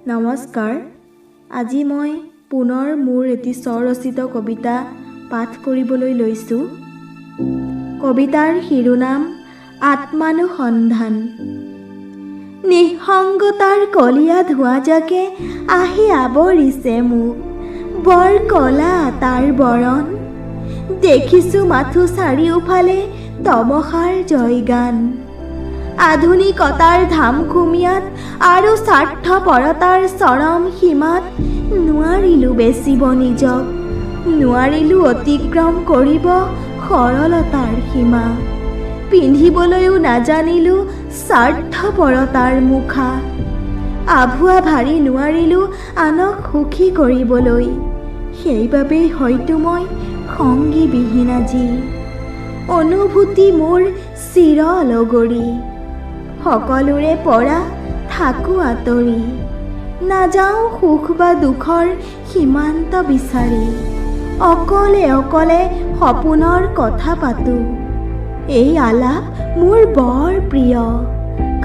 নমস্কাৰ। আজি মই পুনৰ মোৰ এটি স্বৰচিত কবিতা পাঠ কৰিবলৈ লৈছোঁ। কবিতাৰ শিৰোনাম আত্মানুসন্ধান। নিঃসংগতাৰ কলীয়া ধোঁৱাজাকে আহি আৱৰিছে মোক, বৰ কলা তাৰ বৰণ। দেখিছোঁ মাথো চাৰিওফালে তমসাৰ জয়গান। আধুনিকতাৰ ধামখুমীয়াত আৰু স্বাৰ্থপৰতাৰ চৰম সীমাত নোৱাৰিলোঁ বেচিব নিজক, নোৱাৰিলোঁ অতিক্ৰম কৰিব সৰলতাৰ সীমা। পিন্ধিবলৈও নাজানিলোঁ স্বাৰ্থপৰতাৰ মুখা। আভুৱা ভাৰি নোৱাৰিলোঁ আনক সুখী কৰিবলৈ, সেইবাবেই হয়তো মই সংগীবিহীন আজি। অনুভূতি মোৰ চিৰ লগৰী, সকলোৰে পৰা থাকোঁ আঁতৰি। নাযাওঁ সুখ বা দুখৰ সীমান্ত বিচাৰি, অকলে অকলে সপোনৰ কথা পাতোঁ। এই আলাপ মোৰ বৰ প্ৰিয়,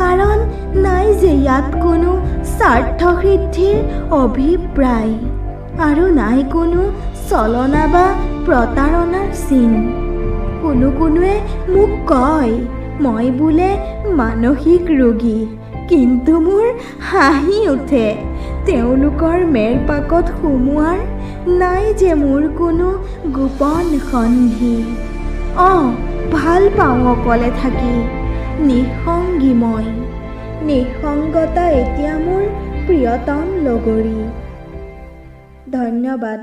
কাৰণ নাই যে ইয়াত কোনো স্বাৰ্থসিদ্ধিৰ অভিপ্ৰায়, আৰু নাই কোনো ছলনা বা প্ৰতাৰণাৰ চিন। কোনোৱে মোক কয় মই বোলে মানসিক ৰোগী, কিন্তু মোৰ হাঁহি উঠে তেওঁলোকৰ মেৰপাকত সুমুৱাৰ নাই যে মোৰ কোনো গোপন সন্ধি। ভাল পাওঁ অকলে থাকি, নিঃসংগী মই। নিঃসংগতা এতিয়া মোৰ প্ৰিয়তম লগৰী। ধন্যবাদ।